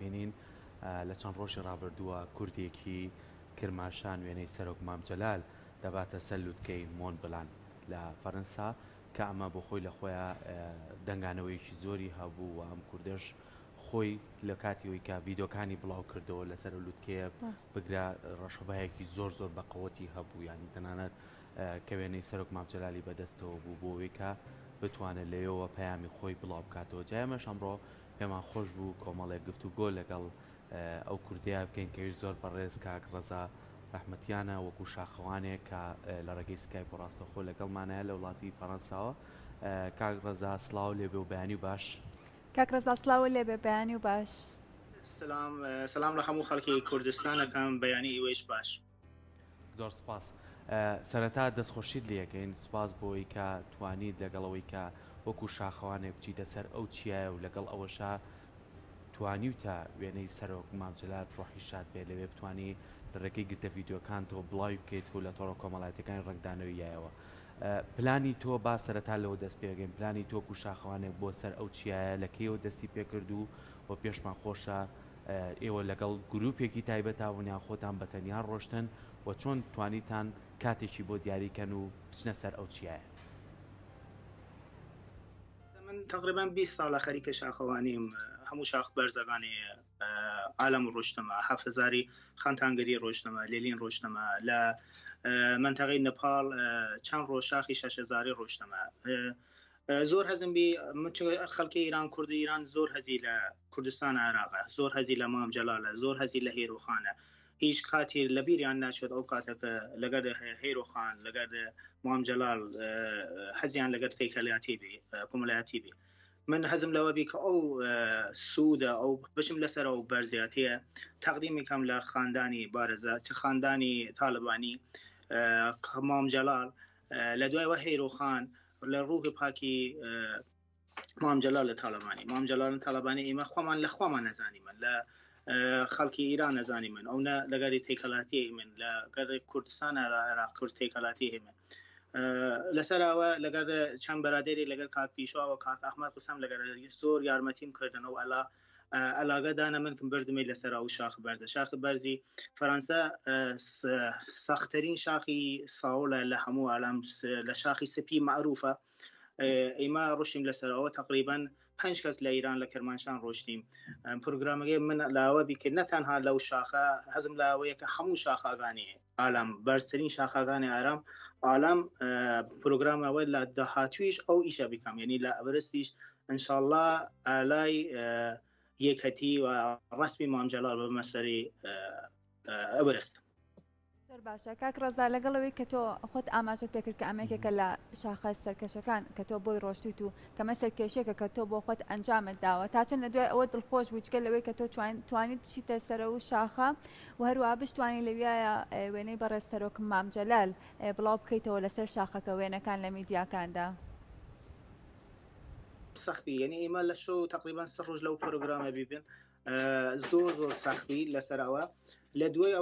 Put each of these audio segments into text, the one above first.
دەبینین لە چەند ڕۆژی ڕابردووە کوردێکی کرماشان وێنەی سەرۆک مام جەلال دەباتە سەر لووتکەی مۆن بڵان لە فەرەنسا کە ئەمە بۆ خۆی لە خۆیان دەنگانەوەیکی زۆری هەبوو و ئەم کوردش خۆی لە کاتیەوەی کە ڤیدۆکانی بڵاو کردەوە لەسەر لووتکەیە بگرا ڕەشەبایەکی زۆر بە قەوەتی هەبوو ینی تەنانەت کە وێنەی سەرۆک مام جەلالی بەدەستەوە بوو بۆ ئەوەی کە بتوانێت لەوێەوە پەیامی خۆی بڵاو بکاتەوە. جایمەش ئەمڕۆ پێمان خۆش بوو کۆمەڵێک گفتوگۆ لەگەڵ ئەو کوردیا بکەین کەویش زۆر بەڕێز کاک ڕەزا ڕەحمەتیانە وەکو شاخەوانێک کە لە ڕێگەی سکایپ و ڕاستەخۆ لەگەڵمانەیە لە وڵاتی فەڕەنساوە. کاک ڕەزا سڵاو لێبێ و بەیانی و باش. کاک ڕەزا سڵاو لێبێ بەیانی و باش. سلام لە هەموو خەڵکی کوردستانەکەم بەیانی ئێوەش باش. زۆر سپاس. سەرەتا دەستخۆشیت لەکەین سپاس بۆی کە توانیت لەگەڵەوەی کە وەکو شاخەوانێک بچیتە سەر ئەو چیایە و لەگەڵ ئەوەشا توانیوتە وێنەی سەرۆک مام جەلال ڕۆحی شاد بێ لەوێ بتانی لە ڕێگەی گرتە ڤیدۆکانتەوە بڵاوی بکەیت و لە تۆڕە کۆمەڵایەتەکانی ڕنگدانەوەیایەوە. پلانی تۆ با سەرەتا لەوە دەست پێگەین پلانی تۆ و شاخەوانێک بۆ سەر ئەو چیایە لە کێوە دەستی پێکرد و بۆ پێشمان خۆشە ئێوە لەگەڵ گروپێکی تایبەت تاونیان خۆتان بەتەنیا ڕۆشتن و چۆن توانیتان کاتێکی بۆ دیاریکەن و بچنە سەر ئەو چیایە. من تقریبا 20 ساڵە خەریکە شاخەوانیم هەموو شاخ بەرزەکانی عالم ڕۆشتمە حەفزاری خانتانگەری ڕۆشتمە لێلین ڕۆشتمە لە منتەقەی نەپاڵ چەند ڕۆژ شاخی 6,000 ڕۆشتمە. زۆر هەزم بی خەڵکی ایران کوردی ایران زۆر هەزی لە کوردستان عێراقە زۆر هەزی لە مام جەلالە زۆر هەزی لە هێروخانە هیچ کاتی لە بیریان ناچێت ئەو کاتەکە لەگەر هێروخان لەگەر مام جەلال هەزیان لەگەر تێکەلاتی بی کۆمەڵایەتی بی. من هەزم لەوە بی کە ئەو سوودە ئەو بشم لەسەر ئەو بەرزیاتیە تەقدیمی کەم لە خاندانی بارزە چ خاندانی تاالبانی مام جەلال لە دوایەوە هێروخان لە ڕووی پاکی مام جەلال لە تاالبانی مام جەلال تاالبانی ئێمە خۆمان لە خۆمان نەزانیمە لە خەڵکی ایران نەزانی من ئەو لەگەری تێکەلاتی من لەگەر کوردستان عێراق کورد تێکەلاتی هێمە لەسەرەوە لەگەر چەند بەرادێری لەگەر کاک پیشوا و کاک ئەحمەد قسەم لەگەر زۆر یارمەتیم کردنەوە ئەلاگەدانە من بردمێ لەسەر ئەو شاخ بەرزە شاخ بەرزی فەرەنسا سەختترین شاخی ساوڵە لە هەموو عالم لە شاخی سپی معروفە. ئێمە ڕۆشتیم لەسەرەوە تقریبا 5 کەس لە ایران لە کرمانشان ڕۆشتیم. پروگرامەکەی من لاوە بیکە نەتەنها لەو شاخە هەزم لاوەیە کە هەموو شاخاگانی عالم بەرزترین شاخاگانی عالم پروگرامەوە لە داهاتویش ئەو ئیشە بیکەم یعنی لە ئەڤرستیش ئینشاءالله ئالای یەکەتی و ڕسمی مام جەلال بە مەسەری ئەڤرست. باشە کاک ڕەزا لەگەڵەوەی کە تۆ خۆت ئاماژت پێکرد کە ئەمێکێکە لە شاخە سەرکەشەکان کە تۆ بۆی ڕۆشتیت و کەمە سەرکێشێکە کە تۆ بۆ خۆت ئەنجامت داوە تا چەند لە دوای ئەوە دڵخۆش بووچکە لەوەی کە تۆ توانیت بچیتە سەرە و شاخە و هەروە بشتوانی لەویایە وێنەی بەڕێز سەرۆک مام جەلال بڵاو بکەیتەوە لەسەر شاخەکە وێنەکان لە میدیاکاندا. سەختی یعنی ئێمە لە شو تقریبا 100 ڕۆژ لەو پرۆگرامە بیبن زۆر سەختی لەسەرەوە لە دوای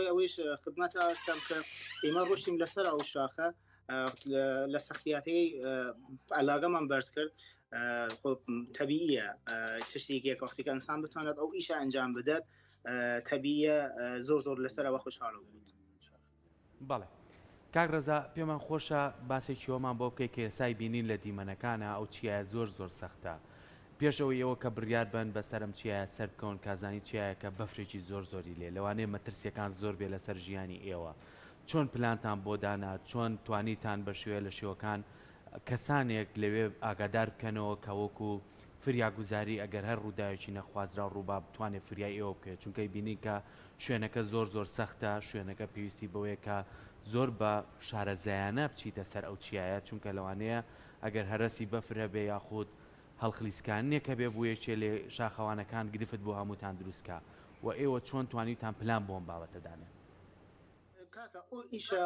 ئەوەیش خدمەت ئاستم کە ئێمە ڕۆشتیم لەسەر ئەو شاخە لە سەختیاتی علاقەمان بەرز کرد. تەبیعیە تشتێکێک وەختێک ئینسان بتوانێت ئەو ئیشە ئەنجام بدات تەبیعیە زۆر لەسەرەوە خۆشحاڵ بووین. بەڵێ کاک ڕەزا پێمان خۆشە باسێکی ئەومان بۆ بکەی کە ئێسای بینین لە دیمەنەکانە ئەو چیایە زۆر سەختە پێشەوەی ئەوە کە بڕیار بن بەسەرم چیایە سەر بکەون کازانی چیایە کە بەفرێکی زۆری لێ لەوانەیە مەترسیەکان زۆر بێ لەسەر ژیانی ئێوە چۆن پلانتان بۆ دانا چۆن توانیتان بە شوێ لە شێوەکان کەسانێک لەوێ ئاگادار بکەنەوە کە وەکو فریاگوزاری ئەگەر هەر ڕووداوێکی نەخوازرا ڕووبا بتوانێت فریای ئێوە بکەێت چونکەی بینی کە شوێنەکە زۆر سەختە شوێنەکە پێویستی بەوەیە کە زۆر بە شارەزایانە بچیتە سەر ئەو چیایە چونکە لەوانەیە ئەگەر هەرەسی بەفرە بێ یاخود هەڵخلیسکانیەکە بێ بوویەکێ لێ شاخەوانەکان گرفت بۆ هەمووتان دروستکە و ئێوە چۆن توانیتان پلان بۆم بابەتەدانێت. کاکە ئەو ئیشە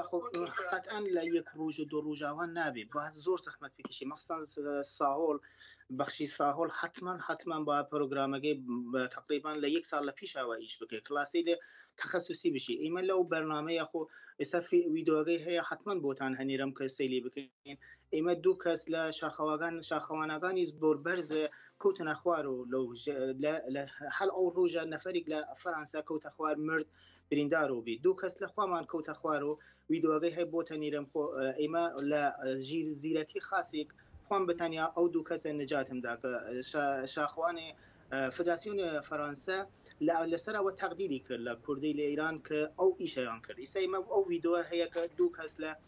قەتئەن لە یەک ڕۆژ و 2 ڕۆژاوان نابێت با زۆر زەحمەت بکشی مەخسەن ساهۆڵ بەخشی ساهۆڵ حتما با پرۆگرامەکەی تقریبا لە 1 ساڵ لە پیشەوە ئیش بکەیت کلاسی لێ تەخەسوسی بشی ئێمە لەو بەرنامەیە خۆ ئێستا ویدۆگەی هەیە حتما بۆتان هەنیرم کە سەیری بکەین ئێمە 2 کەس لە شاخەوانەکانی زۆر بەرز كوتنا خوارو لو لا حل او روجا نفرق لا فرنسا كوت خوار مرد بريندارو بي دو كس لخوامان كوت خوارو ويدوغي هي بوتانيرم خو ايما لا جيل زيركي خاصك خوان بتانيا او دو كس نجاتم داك شاخواني فدراسيون فرنسا لا لسرا وتقديري كل كردي لإيران ك أو إيش ينكر إستيما أو فيديو هي كدو كسلا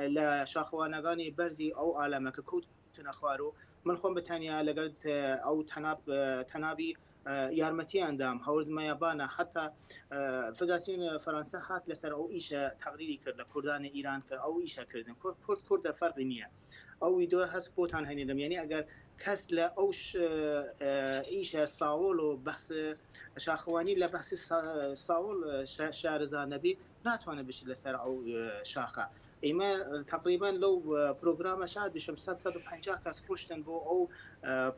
لا شاخوانغاني برزي أو عالمك كوت تنخوارو من خون بتانيا لقد أو تنابي يارمتي عندهم هورد ما يابانا حتى فدراسيون فرنسا هات لسر أو إيش تقديري كرد كردان إيران ك أو إيش كردن كرد فرق نية أو فيديو هس بوتان هنيدم يعني أجر كسل أوش إيش صاول وبحث شاخواني لبحث صاول شارزا نبي ناتوانا بش لسر أو شاخة إما تقريبا لو برنامج شاد بشم 750 کس فروشتن بو أو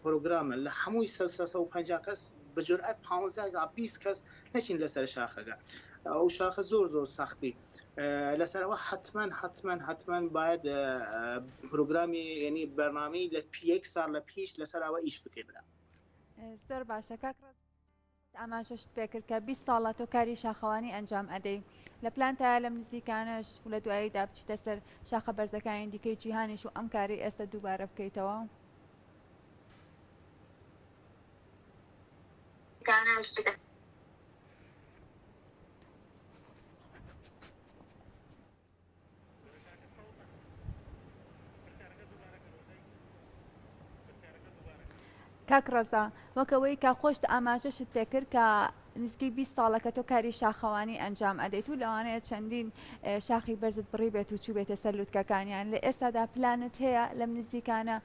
برنامج لحموي 750 کس بجرأت 15 20 کس نشين لسر شاخة أو شاخة زور سختی لسر حتما باید برنامج يعني برنامج لپیک سال لپیش لسر او ایش بکبره زۆر باشە کاکڕۆز ئاماژەشت پێکرد کە 20 ساڵە تۆ کاری شاخەوانی ئەنجام ئەدەی لە پلانتە لەم نزیکانەش و لە دواییدا بچیتە سەر شاخە بەرزەکانی دیکەی جیهانیش و ئەم کاری ئێستا دووبارە بکەیتەوە کاکڕۆزە وەکەوەی کە خۆشت ئاماژەشت پێکرد کە نزیکەی 20 ساڵە کە تۆ کاری شاخەوانی ئەنجام ئەدەیت و لەوانەیە چەندین شاخی بەرزت بڕی بێت و چوو بێتە سەر لووتکەکانیان لە ئێستادا پلانت هەیە لەم نزیکانە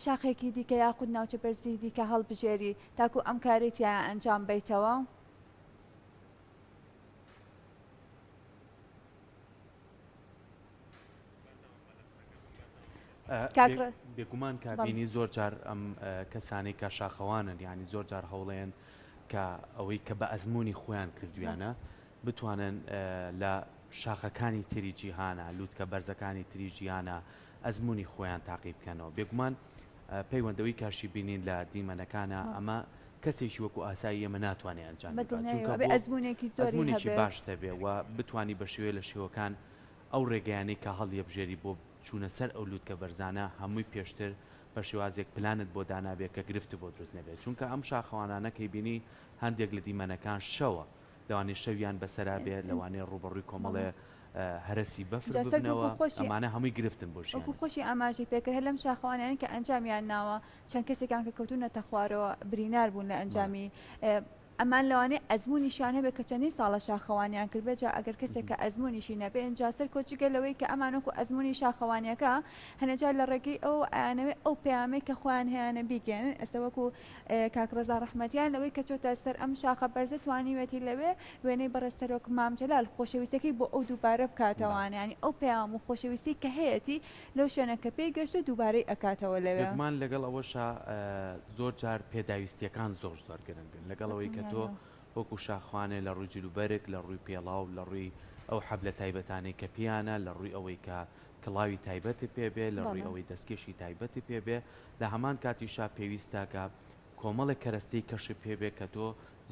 شاخێکی دیکە یاخود ناوچە بەرزی دیکە هەڵبژێری تاکو ئەم کارێتیان ئەنجام بیتەوە بێگومان کابینی زۆر جار ئەم کەسانی کە شاخەوانن یعنی زۆر جار هەوڵێن کە ئەوەی کە بە ئەزمموی خۆیان کردویانە بتوانن لە شاخەکانی تری جیهانە لووتکە بەرزەکانی تری ژیانە ئەزمموی خۆیان تاقی بکەنەوە بێگومان پەیوەندەوەی کاشی بینین لە دیمەنەکانە ئەمە کەسێکی وەکو ئاسایی ئەمە ناتوانێت ئەنجام ئەزمموونێکی باش دەبێ و بتانی بە شێوێ لە شێوەکان ئەو ڕێگەیانەی کە هەڵ یەبژێری بۆ چوونە سەر ئەو لووتکە بەرزانە هەمووی پێشتر بە شێوازێک پلانت بۆ دانابێت کە گرفت بۆ دروست نەبێت چونکە ئەم شاخەوانانە کەی بینی هەندێک لە دیمەنەکان شەوە لەوانەیە شەویان بەسەرا بێت لەوانەیە ڕوبەڕووی کۆمەڵێ هەرسی بەفر ببنەوە ئەمانە هەمووی گرفتن بۆ وەکو خۆشی ئاماژی پێکرد لەم شاخەوانیان کە ئەنجامیان ناوە چەند کەسێکان کە کەوتونەتە خوارەوە برینار بوون لە ئەنجامی ئەمان لەوانەیە ئەزمموونیشان هەبێت کە چەندین ساڵە شاخەوانیان کرد بێجا ئەگەر کەسێک کە ئەزمموونیشی نەبێ ئەنجا سەر کۆچیگە لەوەی کە ئەمانۆکو ئەزمموونی شاخەوانیەکە هەنەجار لە ڕێگەی ئەو ئەیانەوێت ئەو پەیامەی کە خۆیان هەیەە بیگەن ئێستا وەکو کاکڕێزا ڕەحمەتیان لەوەی کە چۆتە سەر ئەم شاخە بەرزە توانیوێتی لەوێ وێنەی بەڕێستەرۆک مامجەلال خۆشەویستەکەی بۆ ئەو دووبارە بکاتەوەوانە ینی ئەو پەیام و خۆشەویستی کە هەیەی لەو شوێنەکە پێی گەشت و دووبارەی ئەکاتەوە لەوێمان لەگەڵ ئەوەشە زۆر جار پێداویستیەکان زۆر گرنگن لەگەڵەوەی کە تۆ وەکو شاخوانێ لە ڕووی جلوبەرێک لە ڕووی پێڵاو لە ڕووی ئەو حەبلە تایبەتانەی کە پیانە لە ڕووی ئەوەی کە کڵاوی تایبەتی پێبێ لە ڕووی ئەوەی دەستکێشی تایبەتی پێبێ لە هەمان کاتیشا پێویستاکە کۆمەڵی کەرەستەی کەشی پێبێ کە تۆ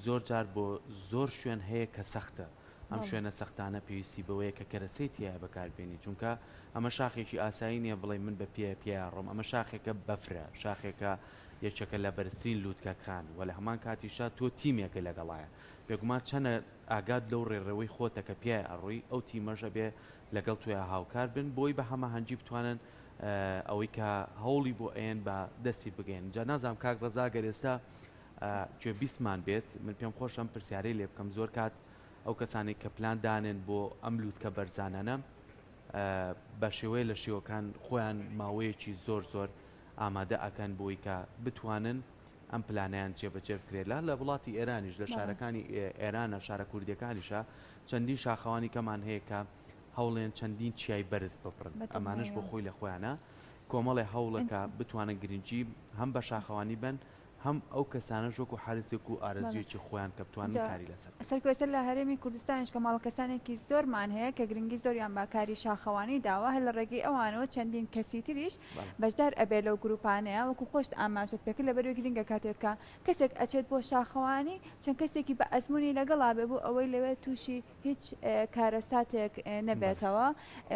زۆر جار بۆ زۆر شوێن هەیە کە سەختە ئەم شوێنە سەختانە پێویستی بەوەیە کە کەرەسەی تایە بەکاربێنی چونکە ئەمە شاخێکی ئاسایی نییە بڵێ من بە پێ ڕۆم ئەمە شاخێکە بەفرە شاخێکە یەکێکە لە بەرزترین لووتکەکان و لە هەمان کاتیشا تۆ تیمێکە لەگەڵایە بێگومان چەنە ئاگات لەو ڕێڕەوەی خۆتە کە پێ ئەڕووی ئەو تیمەژە بێ لەگەڵ توێ هاوکار بن بۆی بە هەمە هەنجی بتوانن ئەوەی کە هەوڵی بۆ ئێن بە دەستی بگەین جا نازام کاک ڕەزا گەر ئێستا گوێ بیستمان بێت من پێم خۆشم پرسیارەی لێ بکەم زۆر کات ئەو کەسانی کە پلان دانێن بۆ ئەم لووتکە بەرزانانە بە شێوەیە لە شێوەکان خۆیان ماوەیەکی زۆر ئامادە ئەکەن بۆی کە بتوانن ئەم پلانیان جێبەجێ بکرێت لە وڵاتی ئێرانیش لە شارەکانی ئێرانە شارە کوردیەکانیشە چەندین شاخەوانی کەمان هەیە کە هەوڵێن چەندین چیای بەرز بپڕن ئەمانش بۆ خۆی لە خۆیانە کۆمەڵی هەوڵەکە بتوانن گرنگی هەم بە شاخەوانی بن هەم ئەو کەسانە ژۆک و حالزێک و ئارەزیەکی خۆیان کە بتوانن کاری لەسەر سەرکوێسەر لە هەرێمی کوردستانیش کە ماڵ کەسانێکی زۆرمان هەیە کە گرنگی زۆریان با کاری شاخەوانی داوە هە لە ڕێگەی ئەوانەوە چەندین کەسی تریش بەشدار ئەبێ لەو گروپانەیە وەکو خۆشت ئاماژت پێکرد لە بەروی گرنگە کاتێککە کەسێک ئەچێت بۆ شاخەوانی چەند کەسێکی بە ئەزمموی لەگەڵا بێ بوو ئەوەی لەوێ تووشی هیچ کارەساتێک نەبێتەوە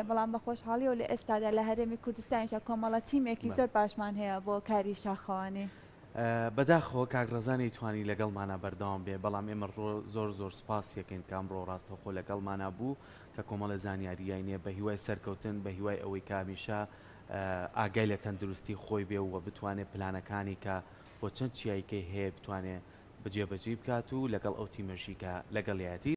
بەڵام بە خۆشحاڵیەوە لە ئێستادا لە هەرێمی کوردستانیشە کۆمەڵە تیمێکی زۆر باشمان هەیە بۆ کاری شاخەوانی. بەداخەوە کاکڕەزانی توانی لەگەڵمانە بەردەوام بێ بەڵام ئێمە زۆر سپاس یەکەین کامڕۆ ڕاستەخۆ لەگەڵمانە بوو کە کۆمەڵە زانیاریاییە بە هیوای سەرکەوتن بە هیوای ئەوەی کامیشە ئاگای لە تەندروستی خۆی بێ و بتوانێت پلانەکانی کە بۆ چەند چیایکەی هەیە بتوانێت بەجێبەجێ بکات و لەگەڵ ئەو تیمەژی کە لەگەڵیەتی